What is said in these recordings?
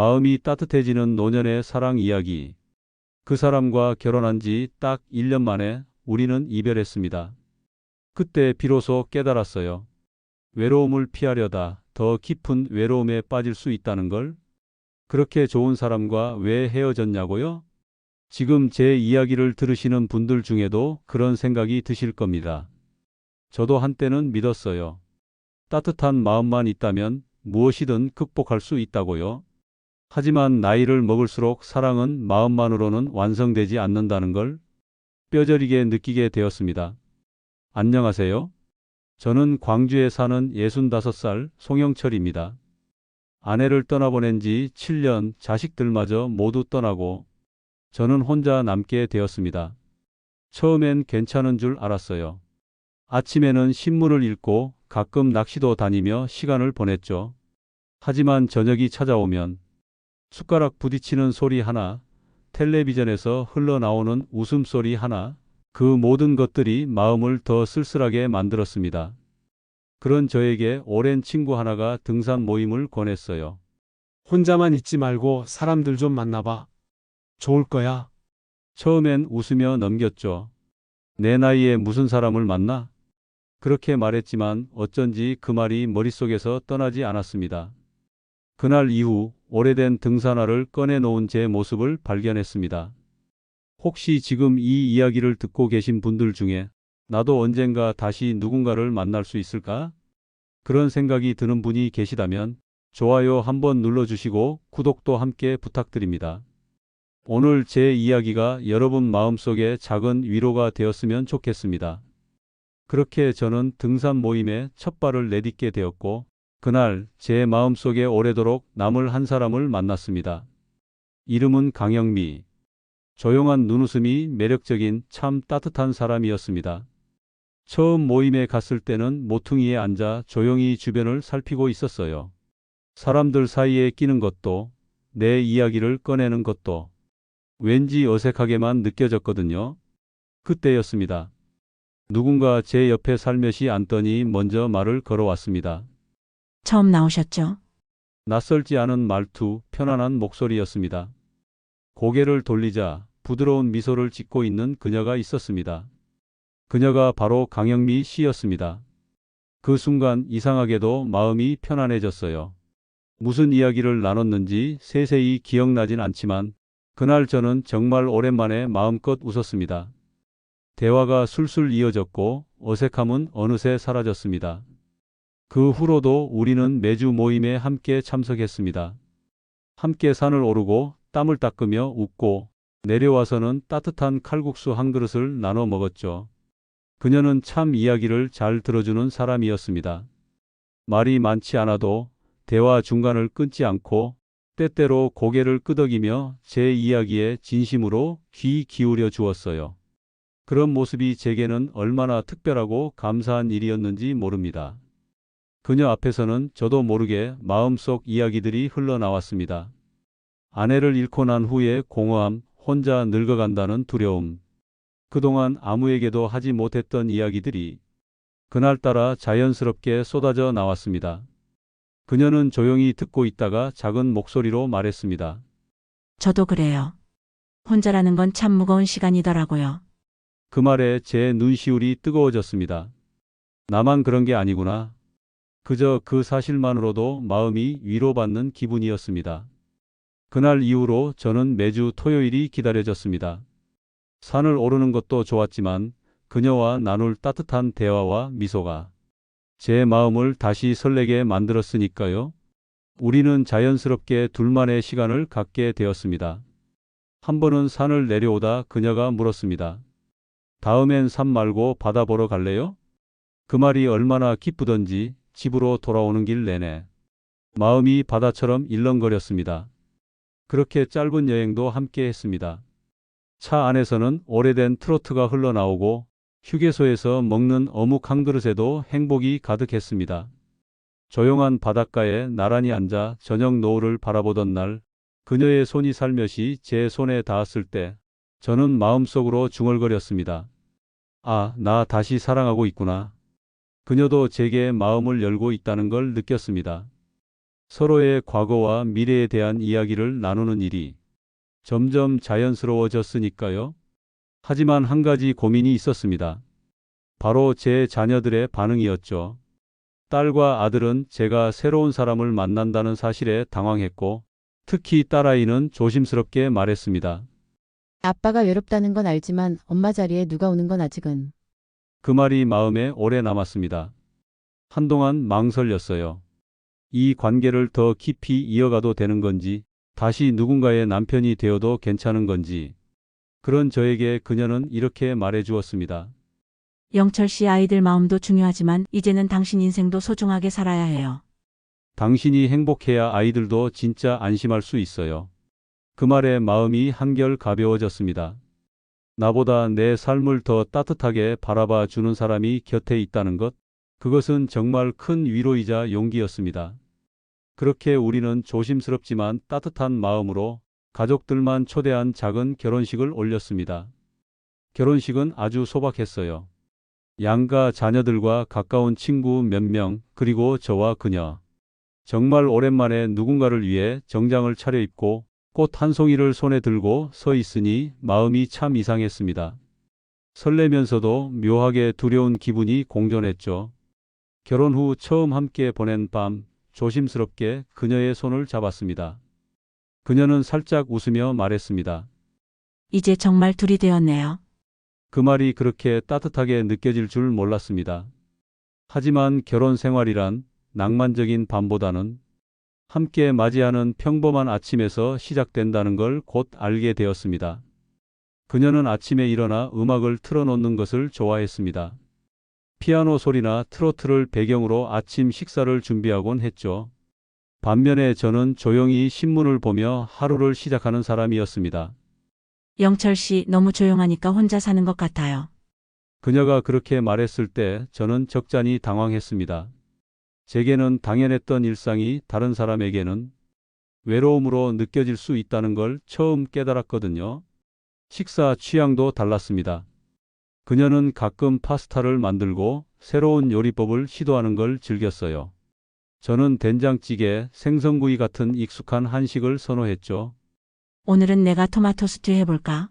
마음이 따뜻해지는 노년의 사랑 이야기. 그 사람과 결혼한 지 딱 1년 만에 우리는 이별했습니다. 그때 비로소 깨달았어요. 외로움을 피하려다 더 깊은 외로움에 빠질 수 있다는 걸. 그렇게 좋은 사람과 왜 헤어졌냐고요? 지금 제 이야기를 들으시는 분들 중에도 그런 생각이 드실 겁니다. 저도 한때는 믿었어요. 따뜻한 마음만 있다면 무엇이든 극복할 수 있다고요. 하지만 나이를 먹을수록 사랑은 마음만으로는 완성되지 않는다는 걸 뼈저리게 느끼게 되었습니다. 안녕하세요. 저는 광주에 사는 65살 송영철입니다. 아내를 떠나보낸 지 7년, 자식들마저 모두 떠나고 저는 혼자 남게 되었습니다. 처음엔 괜찮은 줄 알았어요. 아침에는 신문을 읽고 가끔 낚시도 다니며 시간을 보냈죠. 하지만 저녁이 찾아오면 숟가락 부딪히는 소리 하나, 텔레비전에서 흘러나오는 웃음소리 하나, 그 모든 것들이 마음을 더 쓸쓸하게 만들었습니다. 그런 저에게 오랜 친구 하나가 등산 모임을 권했어요. 혼자만 있지 말고 사람들 좀 만나봐. 좋을 거야. 처음엔 웃으며 넘겼죠. 내 나이에 무슨 사람을 만나? 그렇게 말했지만 어쩐지 그 말이 머릿속에서 떠나지 않았습니다. 그날 이후 오래된 등산화를 꺼내놓은 제 모습을 발견했습니다. 혹시 지금 이 이야기를 듣고 계신 분들 중에 나도 언젠가 다시 누군가를 만날 수 있을까? 그런 생각이 드는 분이 계시다면 좋아요 한번 눌러주시고 구독도 함께 부탁드립니다. 오늘 제 이야기가 여러분 마음속에 작은 위로가 되었으면 좋겠습니다. 그렇게 저는 등산 모임에 첫 발을 내딛게 되었고 그날 제 마음속에 오래도록 남을 한 사람을 만났습니다. 이름은 강영미. 조용한 눈웃음이 매력적인 참 따뜻한 사람이었습니다. 처음 모임에 갔을 때는 모퉁이에 앉아 조용히 주변을 살피고 있었어요. 사람들 사이에 끼는 것도 내 이야기를 꺼내는 것도 왠지 어색하게만 느껴졌거든요. 그때였습니다. 누군가 제 옆에 살며시 앉더니 먼저 말을 걸어왔습니다. 처음 나오셨죠? 낯설지 않은 말투, 편안한 목소리였습니다. 고개를 돌리자 부드러운 미소를 짓고 있는 그녀가 있었습니다. 그녀가 바로 강영미 씨였습니다. 그 순간 이상하게도 마음이 편안해졌어요. 무슨 이야기를 나눴는지 세세히 기억나진 않지만 그날 저는 정말 오랜만에 마음껏 웃었습니다. 대화가 술술 이어졌고 어색함은 어느새 사라졌습니다. 그 후로도 우리는 매주 모임에 함께 참석했습니다. 함께 산을 오르고 땀을 닦으며 웃고 내려와서는 따뜻한 칼국수 한 그릇을 나눠 먹었죠. 그녀는 참 이야기를 잘 들어주는 사람이었습니다. 말이 많지 않아도 대화 중간을 끊지 않고 때때로 고개를 끄덕이며 제 이야기에 진심으로 귀 기울여 주었어요. 그런 모습이 제게는 얼마나 특별하고 감사한 일이었는지 모릅니다. 그녀 앞에서는 저도 모르게 마음속 이야기들이 흘러나왔습니다. 아내를 잃고 난 후의 공허함, 혼자 늙어간다는 두려움, 그동안 아무에게도 하지 못했던 이야기들이 그날따라 자연스럽게 쏟아져 나왔습니다. 그녀는 조용히 듣고 있다가 작은 목소리로 말했습니다. 저도 그래요. 혼자라는 건 참 무거운 시간이더라고요. 그 말에 제 눈시울이 뜨거워졌습니다. 나만 그런 게 아니구나. 그저 그 사실만으로도 마음이 위로받는 기분이었습니다. 그날 이후로 저는 매주 토요일이 기다려졌습니다. 산을 오르는 것도 좋았지만 그녀와 나눌 따뜻한 대화와 미소가 제 마음을 다시 설레게 만들었으니까요. 우리는 자연스럽게 둘만의 시간을 갖게 되었습니다. 한 번은 산을 내려오다 그녀가 물었습니다. 다음엔 산 말고 바다 보러 갈래요? 그 말이 얼마나 기쁘던지 집으로 돌아오는 길 내내 마음이 바다처럼 일렁거렸습니다. 그렇게 짧은 여행도 함께 했습니다. 차 안에서는 오래된 트로트가 흘러나오고 휴게소에서 먹는 어묵 한 그릇에도 행복이 가득했습니다. 조용한 바닷가에 나란히 앉아 저녁 노을을 바라보던 날 그녀의 손이 살며시 제 손에 닿았을 때 저는 마음속으로 중얼거렸습니다. 아, 나 다시 사랑하고 있구나. 그녀도 제게 마음을 열고 있다는 걸 느꼈습니다. 서로의 과거와 미래에 대한 이야기를 나누는 일이 점점 자연스러워졌으니까요. 하지만 한 가지 고민이 있었습니다. 바로 제 자녀들의 반응이었죠. 딸과 아들은 제가 새로운 사람을 만난다는 사실에 당황했고, 특히 딸아이는 조심스럽게 말했습니다. 아빠가 외롭다는 건 알지만 엄마 자리에 누가 오는 건 아직은. 그 말이 마음에 오래 남았습니다. 한동안 망설였어요. 이 관계를 더 깊이 이어가도 되는 건지, 다시 누군가의 남편이 되어도 괜찮은 건지. 그런 저에게 그녀는 이렇게 말해 주었습니다. 영철 씨 아이들 마음도 중요하지만 이제는 당신 인생도 소중하게 살아야 해요. 당신이 행복해야 아이들도 진짜 안심할 수 있어요. 그 말에 마음이 한결 가벼워졌습니다. 나보다 내 삶을 더 따뜻하게 바라봐 주는 사람이 곁에 있다는 것, 그것은 정말 큰 위로이자 용기였습니다. 그렇게 우리는 조심스럽지만 따뜻한 마음으로 가족들만 초대한 작은 결혼식을 올렸습니다. 결혼식은 아주 소박했어요. 양가 자녀들과 가까운 친구 몇 명, 그리고 저와 그녀. 정말 오랜만에 누군가를 위해 정장을 차려입고 꽃 한 송이를 손에 들고 서 있으니 마음이 참 이상했습니다. 설레면서도 묘하게 두려운 기분이 공존했죠. 결혼 후 처음 함께 보낸 밤, 조심스럽게 그녀의 손을 잡았습니다. 그녀는 살짝 웃으며 말했습니다. 이제 정말 둘이 되었네요. 그 말이 그렇게 따뜻하게 느껴질 줄 몰랐습니다. 하지만 결혼 생활이란 낭만적인 밤보다는 함께 맞이하는 평범한 아침에서 시작된다는 걸 곧 알게 되었습니다. 그녀는 아침에 일어나 음악을 틀어놓는 것을 좋아했습니다. 피아노 소리나 트로트를 배경으로 아침 식사를 준비하곤 했죠. 반면에 저는 조용히 신문을 보며 하루를 시작하는 사람이었습니다. 영철 씨 너무 조용하니까 혼자 사는 것 같아요. 그녀가 그렇게 말했을 때 저는 적잖이 당황했습니다. 제게는 당연했던 일상이 다른 사람에게는 외로움으로 느껴질 수 있다는 걸 처음 깨달았거든요. 식사 취향도 달랐습니다. 그녀는 가끔 파스타를 만들고 새로운 요리법을 시도하는 걸 즐겼어요. 저는 된장찌개, 생선구이 같은 익숙한 한식을 선호했죠. 오늘은 내가 토마토 스튜 해볼까?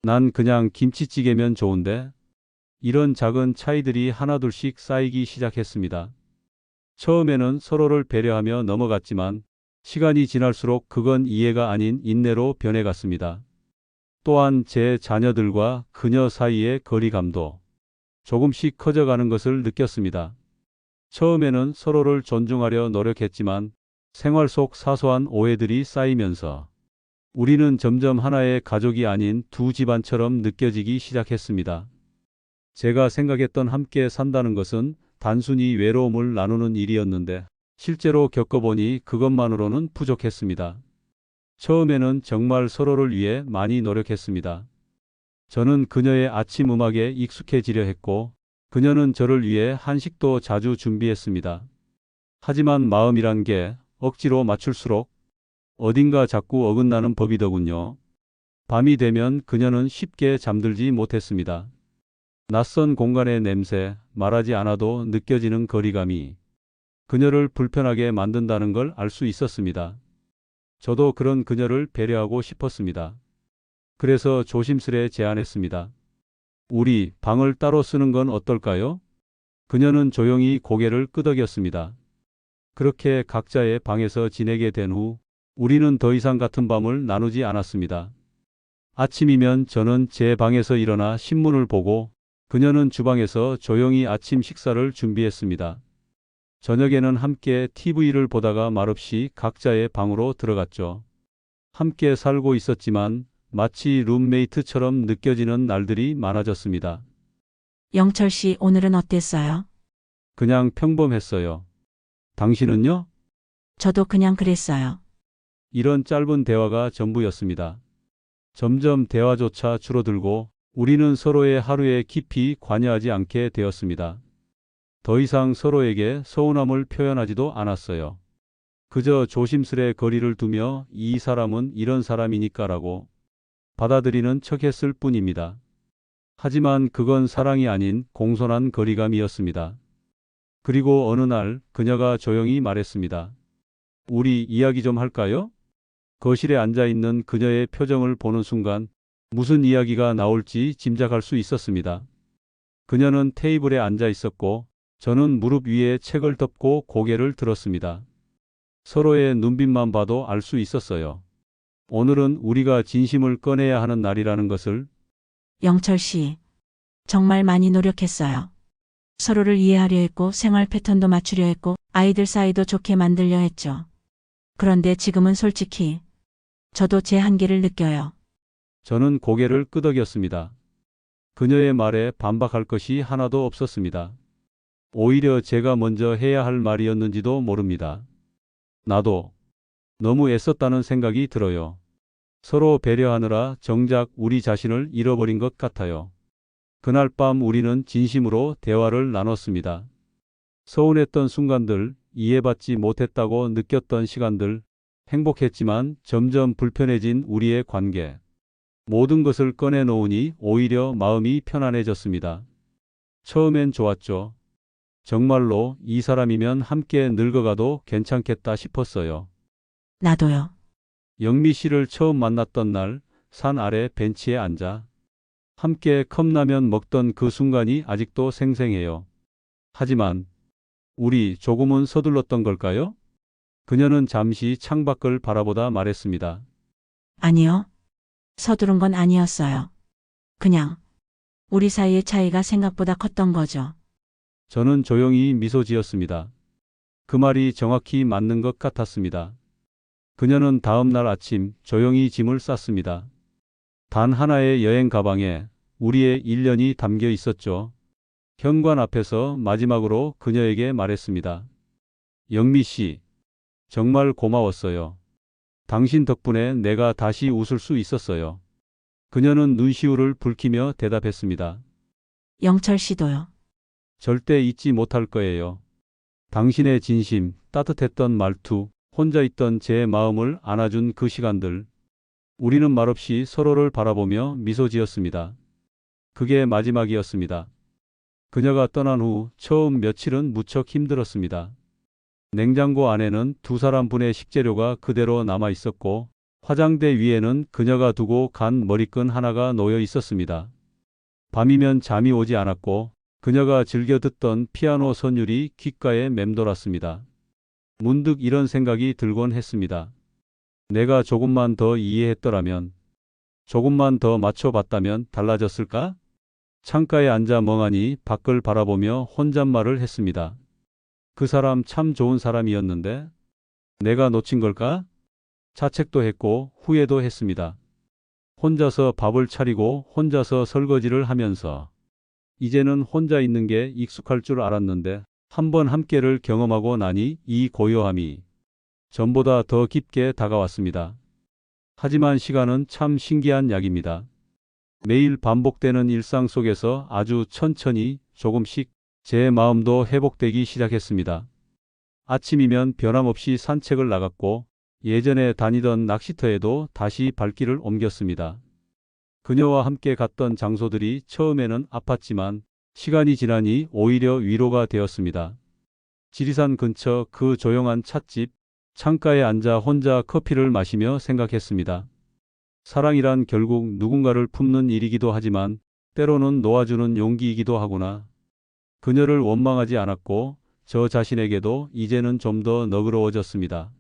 난 그냥 김치찌개면 좋은데. 이런 작은 차이들이 하나둘씩 쌓이기 시작했습니다. 처음에는 서로를 배려하며 넘어갔지만 시간이 지날수록 그건 이해가 아닌 인내로 변해갔습니다. 또한 제 자녀들과 그녀 사이의 거리감도 조금씩 커져가는 것을 느꼈습니다. 처음에는 서로를 존중하려 노력했지만 생활 속 사소한 오해들이 쌓이면서 우리는 점점 하나의 가족이 아닌 두 집안처럼 느껴지기 시작했습니다. 제가 생각했던 함께 산다는 것은 단순히 외로움을 나누는 일이었는데 실제로 겪어보니 그것만으로는 부족했습니다. 처음에는 정말 서로를 위해 많이 노력했습니다. 저는 그녀의 아침 음악에 익숙해지려 했고 그녀는 저를 위해 한식도 자주 준비했습니다. 하지만 마음이란 게 억지로 맞출수록 어딘가 자꾸 어긋나는 법이더군요. 밤이 되면 그녀는 쉽게 잠들지 못했습니다. 낯선 공간의 냄새, 말하지 않아도 느껴지는 거리감이 그녀를 불편하게 만든다는 걸 알 수 있었습니다. 저도 그런 그녀를 배려하고 싶었습니다. 그래서 조심스레 제안했습니다. 우리 방을 따로 쓰는 건 어떨까요? 그녀는 조용히 고개를 끄덕였습니다. 그렇게 각자의 방에서 지내게 된 후 우리는 더 이상 같은 밤을 나누지 않았습니다. 아침이면 저는 제 방에서 일어나 신문을 보고 그녀는 주방에서 조용히 아침 식사를 준비했습니다. 저녁에는 함께 TV를 보다가 말없이 각자의 방으로 들어갔죠. 함께 살고 있었지만 마치 룸메이트처럼 느껴지는 날들이 많아졌습니다. 영철 씨 오늘은 어땠어요? 그냥 평범했어요. 당신은요? 저도 그냥 그랬어요. 이런 짧은 대화가 전부였습니다. 점점 대화조차 줄어들고 우리는 서로의 하루에 깊이 관여하지 않게 되었습니다. 더 이상 서로에게 서운함을 표현하지도 않았어요. 그저 조심스레 거리를 두며 이 사람은 이런 사람이니까라고 받아들이는 척했을 뿐입니다. 하지만 그건 사랑이 아닌 공손한 거리감이었습니다. 그리고 어느 날 그녀가 조용히 말했습니다. 우리 이야기 좀 할까요? 거실에 앉아 있는 그녀의 표정을 보는 순간 무슨 이야기가 나올지 짐작할 수 있었습니다. 그녀는 테이블에 앉아 있었고 저는 무릎 위에 책을 덮고 고개를 들었습니다. 서로의 눈빛만 봐도 알 수 있었어요. 오늘은 우리가 진심을 꺼내야 하는 날이라는 것을. 영철 씨, 정말 많이 노력했어요. 서로를 이해하려 했고 생활 패턴도 맞추려 했고 아이들 사이도 좋게 만들려 했죠. 그런데 지금은 솔직히 저도 제 한계를 느껴요. 저는 고개를 끄덕였습니다. 그녀의 말에 반박할 것이 하나도 없었습니다. 오히려 제가 먼저 해야 할 말이었는지도 모릅니다. 나도 너무 애썼다는 생각이 들어요. 서로 배려하느라 정작 우리 자신을 잃어버린 것 같아요. 그날 밤 우리는 진심으로 대화를 나눴습니다. 서운했던 순간들, 이해받지 못했다고 느꼈던 시간들, 행복했지만 점점 불편해진 우리의 관계. 모든 것을 꺼내놓으니 오히려 마음이 편안해졌습니다. 처음엔 좋았죠. 정말로 이 사람이면 함께 늙어가도 괜찮겠다 싶었어요. 나도요. 영미 씨를 처음 만났던 날, 산 아래 벤치에 앉아 함께 컵라면 먹던 그 순간이 아직도 생생해요. 하지만 우리 조금은 서둘렀던 걸까요? 그녀는 잠시 창밖을 바라보다 말했습니다. 아니요. 서두른 건 아니었어요. 그냥 우리 사이의 차이가 생각보다 컸던 거죠. 저는 조용히 미소 지었습니다. 그 말이 정확히 맞는 것 같았습니다. 그녀는 다음 날 아침 조용히 짐을 쌌습니다. 단 하나의 여행 가방에 우리의 1년이 담겨 있었죠. 현관 앞에서 마지막으로 그녀에게 말했습니다. 영미 씨, 정말 고마웠어요. 당신 덕분에 내가 다시 웃을 수 있었어요. 그녀는 눈시울을 붉히며 대답했습니다. 영철 씨도요. 절대 잊지 못할 거예요. 당신의 진심, 따뜻했던 말투, 혼자 있던 제 마음을 안아준 그 시간들. 우리는 말없이 서로를 바라보며 미소 지었습니다. 그게 마지막이었습니다. 그녀가 떠난 후 처음 며칠은 무척 힘들었습니다. 냉장고 안에는 두 사람분의 식재료가 그대로 남아 있었고 화장대 위에는 그녀가 두고 간 머리끈 하나가 놓여 있었습니다. 밤이면 잠이 오지 않았고 그녀가 즐겨 듣던 피아노 선율이 귓가에 맴돌았습니다. 문득 이런 생각이 들곤 했습니다. 내가 조금만 더 이해했더라면, 조금만 더 맞춰봤다면 달라졌을까? 창가에 앉아 멍하니 밖을 바라보며 혼잣말을 했습니다. 그 사람 참 좋은 사람이었는데 내가 놓친 걸까? 자책도 했고 후회도 했습니다. 혼자서 밥을 차리고 혼자서 설거지를 하면서 이제는 혼자 있는 게 익숙할 줄 알았는데 한번 함께를 경험하고 나니 이 고요함이 전보다 더 깊게 다가왔습니다. 하지만 시간은 참 신기한 약입니다. 매일 반복되는 일상 속에서 아주 천천히 조금씩 제 마음도 회복되기 시작했습니다. 아침이면 변함없이 산책을 나갔고 예전에 다니던 낚시터에도 다시 발길을 옮겼습니다. 그녀와 함께 갔던 장소들이 처음에는 아팠지만 시간이 지나니 오히려 위로가 되었습니다. 지리산 근처 그 조용한 찻집, 창가에 앉아 혼자 커피를 마시며 생각했습니다. 사랑이란 결국 누군가를 품는 일이기도 하지만 때로는 놓아주는 용기이기도 하구나. 그녀를 원망하지 않았고 저 자신에게도 이제는 좀 더 너그러워졌습니다.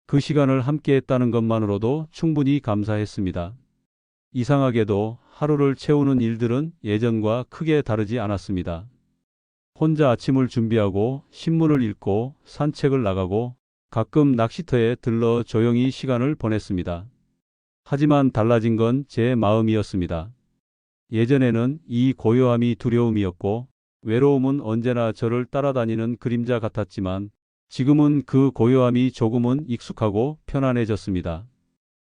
그 시간을 함께 했다는 것만으로도 충분히 감사했습니다. 이상하게도 하루를 채우는 일들은 예전과 크게 다르지 않았습니다. 혼자 아침을 준비하고 신문을 읽고 산책을 나가고 가끔 낚시터에 들러 조용히 시간을 보냈습니다. 하지만 달라진 건 제 마음이었습니다. 예전에는 이 고요함이 두려움이었고 외로움은 언제나 저를 따라다니는 그림자 같았지만 지금은 그 고요함이 조금은 익숙하고 편안해졌습니다.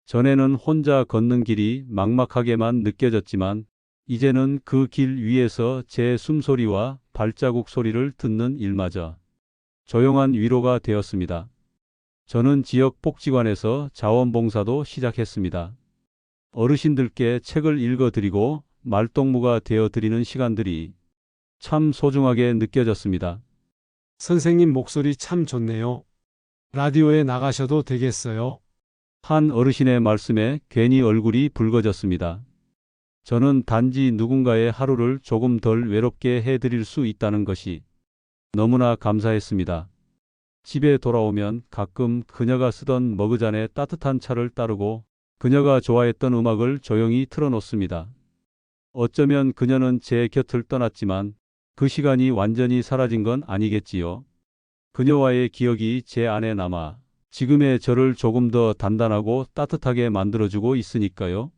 전에는 혼자 걷는 길이 막막하게만 느껴졌지만 이제는 그 길 위에서 제 숨소리와 발자국 소리를 듣는 일마저 조용한 위로가 되었습니다. 저는 지역 복지관에서 자원봉사도 시작했습니다. 어르신들께 책을 읽어드리고 말동무가 되어드리는 시간들이 참 소중하게 느껴졌습니다. 선생님 목소리 참 좋네요. 라디오에 나가셔도 되겠어요? 한 어르신의 말씀에 괜히 얼굴이 붉어졌습니다. 저는 단지 누군가의 하루를 조금 덜 외롭게 해드릴 수 있다는 것이 너무나 감사했습니다. 집에 돌아오면 가끔 그녀가 쓰던 머그잔에 따뜻한 차를 따르고 그녀가 좋아했던 음악을 조용히 틀어놓습니다. 어쩌면 그녀는 제 곁을 떠났지만 그 시간이 완전히 사라진 건 아니겠지요. 그녀와의 기억이 제 안에 남아 지금의 저를 조금 더 단단하고 따뜻하게 만들어주고 있으니까요.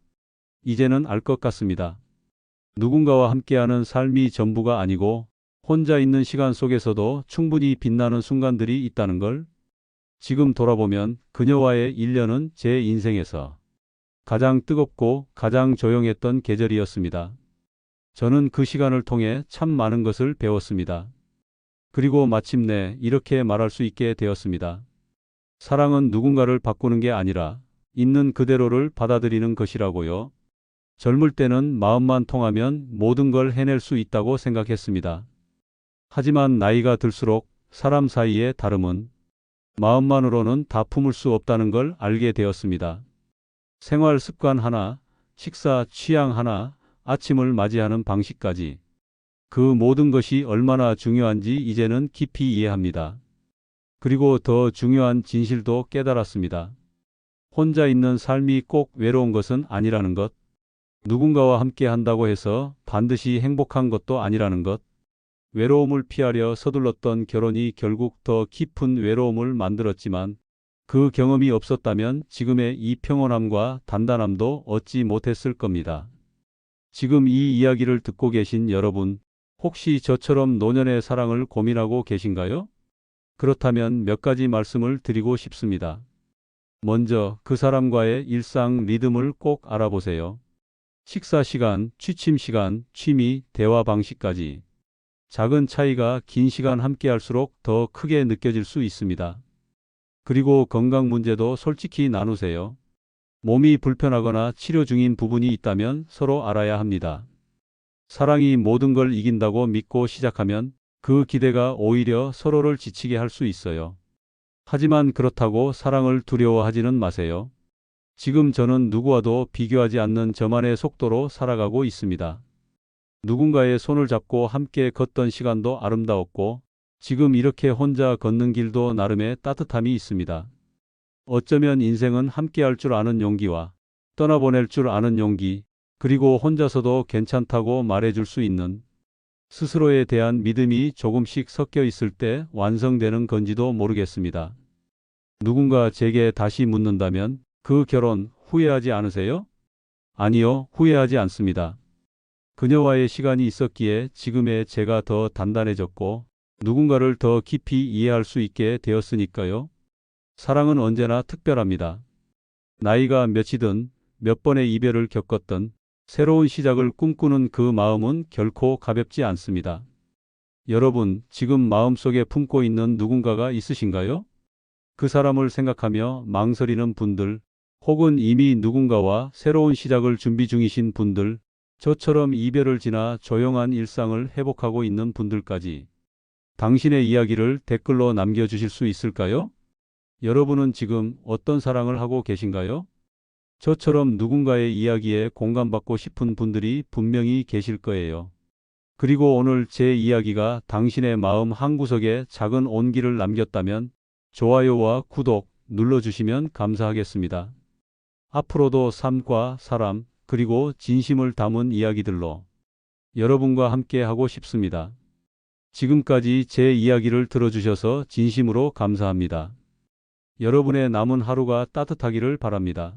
이제는 알 것 같습니다. 누군가와 함께하는 삶이 전부가 아니고 혼자 있는 시간 속에서도 충분히 빛나는 순간들이 있다는 걸. 지금 돌아보면 그녀와의 1년은 제 인생에서 가장 뜨겁고 가장 조용했던 계절이었습니다. 저는 그 시간을 통해 참 많은 것을 배웠습니다. 그리고 마침내 이렇게 말할 수 있게 되었습니다. 사랑은 누군가를 바꾸는 게 아니라 있는 그대로를 받아들이는 것이라고요. 젊을 때는 마음만 통하면 모든 걸 해낼 수 있다고 생각했습니다. 하지만 나이가 들수록 사람 사이의 다름은 마음만으로는 다 품을 수 없다는 걸 알게 되었습니다. 생활 습관 하나, 식사 취향 하나, 아침을 맞이하는 방식까지 그 모든 것이 얼마나 중요한지 이제는 깊이 이해합니다. 그리고 더 중요한 진실도 깨달았습니다. 혼자 있는 삶이 꼭 외로운 것은 아니라는 것, 누군가와 함께 한다고 해서 반드시 행복한 것도 아니라는 것, 외로움을 피하려 서둘렀던 결혼이 결국 더 깊은 외로움을 만들었지만 그 경험이 없었다면 지금의 이 평온함과 단단함도 얻지 못했을 겁니다. 지금 이 이야기를 듣고 계신 여러분, 혹시 저처럼 노년의 사랑을 고민하고 계신가요? 그렇다면 몇 가지 말씀을 드리고 싶습니다. 먼저 그 사람과의 일상 리듬을 꼭 알아보세요. 식사 시간, 취침 시간, 취미, 대화 방식까지. 작은 차이가 긴 시간 함께 할수록 더 크게 느껴질 수 있습니다. 그리고 건강 문제도 솔직히 나누세요. 몸이 불편하거나 치료 중인 부분이 있다면 서로 알아야 합니다. 사랑이 모든 걸 이긴다고 믿고 시작하면 그 기대가 오히려 서로를 지치게 할 수 있어요. 하지만 그렇다고 사랑을 두려워하지는 마세요. 지금 저는 누구와도 비교하지 않는 저만의 속도로 살아가고 있습니다. 누군가의 손을 잡고 함께 걷던 시간도 아름다웠고 지금 이렇게 혼자 걷는 길도 나름의 따뜻함이 있습니다. 어쩌면 인생은 함께할 줄 아는 용기와 떠나보낼 줄 아는 용기, 그리고 혼자서도 괜찮다고 말해줄 수 있는 스스로에 대한 믿음이 조금씩 섞여 있을 때 완성되는 건지도 모르겠습니다. 누군가 제게 다시 묻는다면 그 결혼 후회하지 않으세요? 아니요, 후회하지 않습니다. 그녀와의 시간이 있었기에 지금의 제가 더 단단해졌고 누군가를 더 깊이 이해할 수 있게 되었으니까요. 사랑은 언제나 특별합니다. 나이가 몇이든 몇 번의 이별을 겪었든 새로운 시작을 꿈꾸는 그 마음은 결코 가볍지 않습니다. 여러분, 지금 마음속에 품고 있는 누군가가 있으신가요? 그 사람을 생각하며 망설이는 분들, 혹은 이미 누군가와 새로운 시작을 준비 중이신 분들, 저처럼 이별을 지나 조용한 일상을 회복하고 있는 분들까지 당신의 이야기를 댓글로 남겨주실 수 있을까요? 여러분은 지금 어떤 사랑을 하고 계신가요? 저처럼 누군가의 이야기에 공감받고 싶은 분들이 분명히 계실 거예요. 그리고 오늘 제 이야기가 당신의 마음 한구석에 작은 온기를 남겼다면 좋아요와 구독 눌러주시면 감사하겠습니다. 앞으로도 삶과 사람, 그리고 진심을 담은 이야기들로 여러분과 함께 하고 싶습니다. 지금까지 제 이야기를 들어주셔서 진심으로 감사합니다. 여러분의 남은 하루가 따뜻하기를 바랍니다.